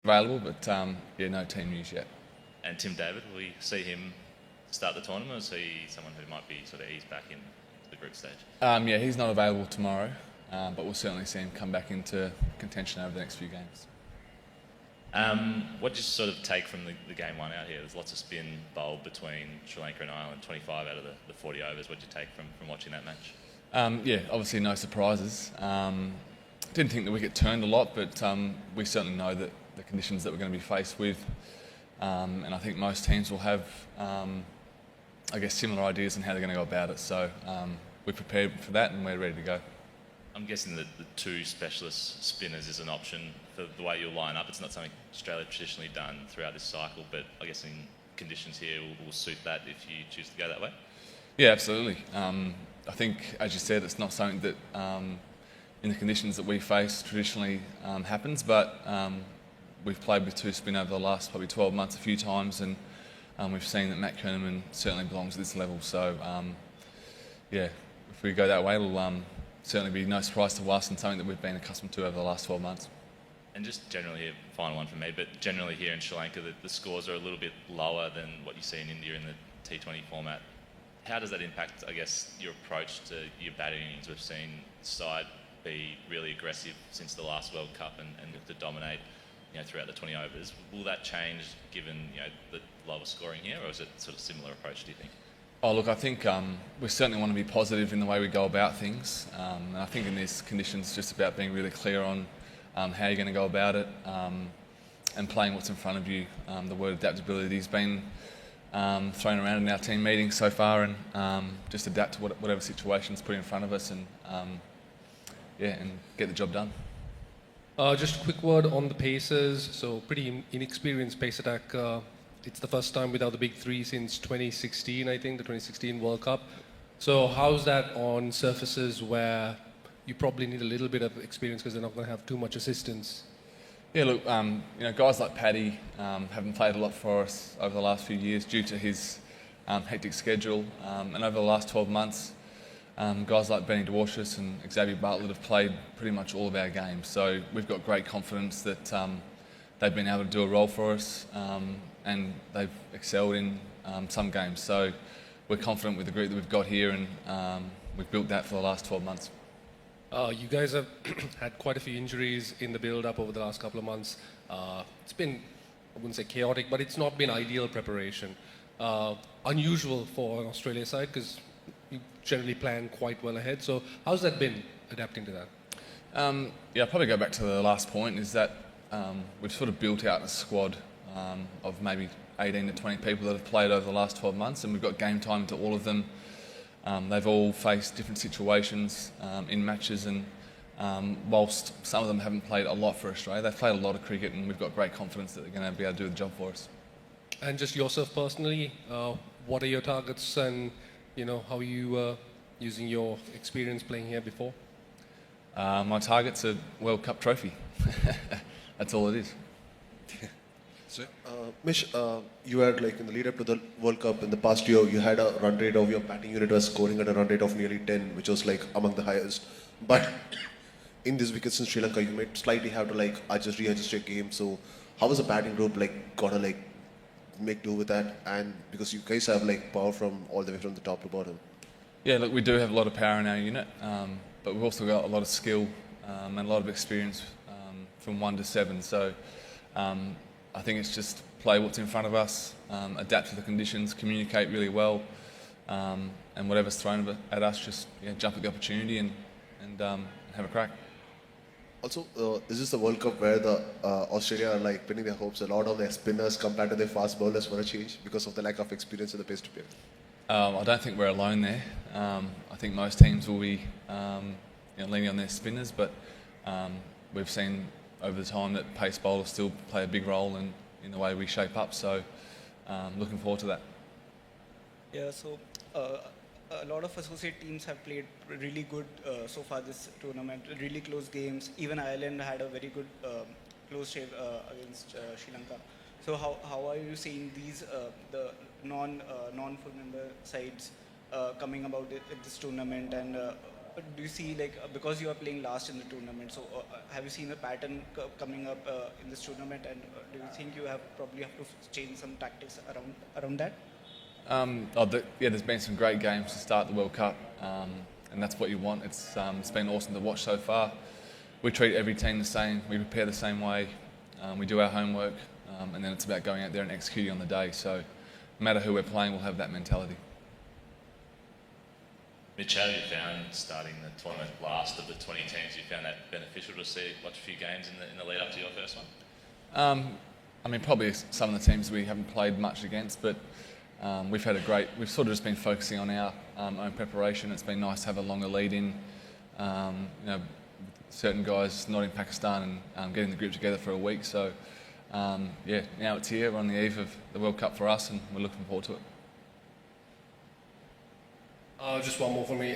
available, but yeah, no team news yet. And Tim David, will we see him start the tournament, or is he someone who might be sort of eased back in the group stage? Yeah, he's not available tomorrow, but we'll certainly see him come back into contention over the next few games. What did you sort of take from the game one out here? There's lots of spin bowled between Sri Lanka and Ireland, 25 out of the 40 overs. What did you take from watching that match? Yeah, obviously no surprises. Didn't think the wicket turned a lot, but we certainly know that the conditions that we're going to be faced with, and I think most teams will have, I guess, similar ideas on how they're going to go about it. So we're prepared for that and we're ready to go. I'm guessing that the two specialist spinners is an option for the way you'll line up. It's not something Australia traditionally done throughout this cycle, but I guess in conditions here will suit that if you choose to go that way. Yeah, absolutely. I think, as you said, it's not something that in the conditions that we face traditionally happens, but we've played with two spin over the last probably 12 months a few times, and we've seen that Matt Kerneman certainly belongs at this level. So, yeah, if we go that way, it'll certainly be no surprise to us and something that we've been accustomed to over the last 12 months. And just generally here, final one from me, but generally here in Sri Lanka, the scores are a little bit lower than what you see in India in the T20 format. How does that impact, I guess, your approach to your batting innings? We've seen the side be really aggressive since the last World Cup and look to dominate, throughout the 20 overs. Will that change given, the lower scoring here, or is it sort of similar approach, do you think? Oh, look, I think we certainly want to be positive in the way we go about things. And I think in these conditions, it's just about being really clear on how you're going to go about it and playing what's in front of you. The word adaptability has been thrown around in our team meetings so far, and just adapt to whatever situation's put in front of us and get the job done. Just a quick word on the Pacers. So pretty inexperienced pace attack. It's the first time without the big three since 2016, I think, the 2016 World Cup. So how's that on surfaces where you probably need a little bit of experience because they're not going to have too much assistance? Yeah, look, guys like Paddy haven't played a lot for us over the last few years due to his hectic schedule. And over the last 12 months, guys like Benny Dwarshuis and Xavier Bartlett have played pretty much all of our games. So we've got great confidence that they've been able to do a role for us, and they've excelled in some games. So we're confident with the group that we've got here, and we've built that for the last 12 months. You guys have had quite a few injuries in the build-up over the last couple of months. It's been, I wouldn't say chaotic, but it's not been ideal preparation. Unusual for an Australia side because you generally plan quite well ahead. So how's that been, adapting to that? I'll probably go back to the last point, is that we've sort of built out a squad of maybe 18 to 20 people that have played over the last 12 months, and we've got game time to all of them. They've all faced different situations in matches, and whilst some of them haven't played a lot for Australia, they've played a lot of cricket, and we've got great confidence that they're going to be able to do the job for us. And just yourself personally, what are your targets, and how are you using your experience playing here before? My target's a World Cup trophy. That's all it is. So, Mish, you had in the lead up to the World Cup in the past year, you had a run rate of your batting unit was scoring at a run rate of nearly 10, which was among the highest. But in these wickets in Sri Lanka, you might slightly have to readjust your game. So how was the batting group gotta make do with that? And because you guys have power from all the way from the top to bottom. Yeah, look, we do have a lot of power in our unit, but we've also got a lot of skill and a lot of experience from 1 to 7. So I think it's just play what's in front of us, adapt to the conditions, communicate really well, and whatever's thrown at us, just jump at the opportunity and have a crack. Also, is this the World Cup where the Australia are pinning their hopes a lot on their spinners compared to their fast bowlers for a change because of the lack of experience in the pace to play? I don't think we're alone there. I think most teams will be leaning on their spinners, but we've seen over the time that pace bowlers still play a big role in the way we shape up. So looking forward to that. Yeah, so a lot of associate teams have played really good so far this tournament, really close games. Even Ireland had a very good close shave against Sri Lanka. So how are you seeing these the non full member sides coming about at this tournament, and do you see like because you are playing last in the tournament? So have you seen a pattern coming up in this tournament, and do you think you probably have to change some tactics around that? There's been some great games to start the World Cup, and that's what you want. It's been awesome to watch so far. We treat every team the same. We prepare the same way. We do our homework, and then it's about going out there and executing on the day. So no matter who we're playing, we'll have that mentality. Mitch, how have you found starting the tournament last of the 20 teams? You found that beneficial to watch a few games in the lead up to your first one? Probably some of the teams we haven't played much against, but we've sort of just been focusing on our own preparation. It's been nice to have a longer lead in, certain guys not in Pakistan and getting the group together for a week. So, now it's here. We're on the eve of the World Cup for us, and we're looking forward to it. Just one more for me.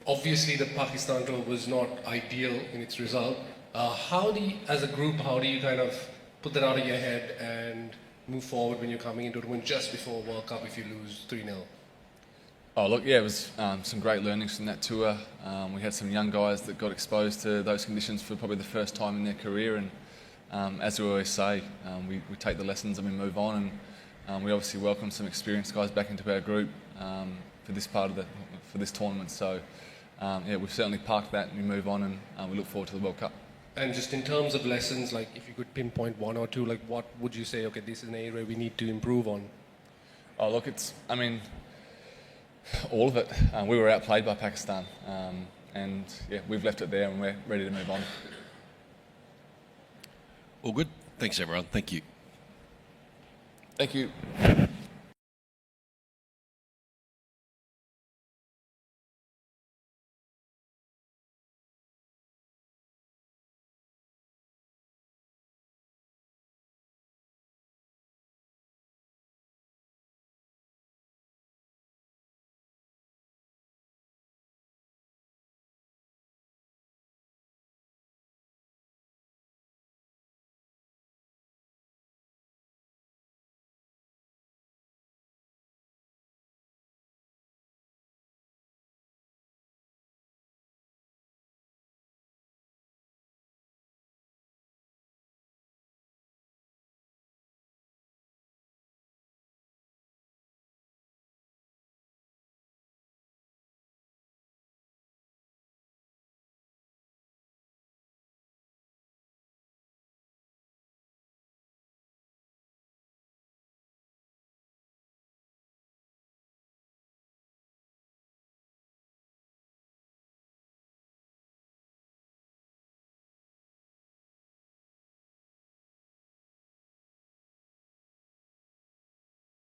Obviously, the Pakistan tour was not ideal in its result. As a group, how do you kind of put that out of your head and move forward when you're coming into it, when just before World Cup if you lose 3-0? It was some great learnings from that tour. We had some young guys that got exposed to those conditions for probably the first time in their career, and as we always say, we take the lessons and we move on, and we obviously welcome some experienced guys back into our group for this tournament. So we've certainly parked that and we move on, and we look forward to the World Cup. And just in terms of lessons, like if you could pinpoint one or two, like what would you say, okay, this is an area we need to improve on? All of it. We were outplayed by Pakistan, and we've left it there and we're ready to move on. All good. Thanks, everyone. Thank you. Thank you.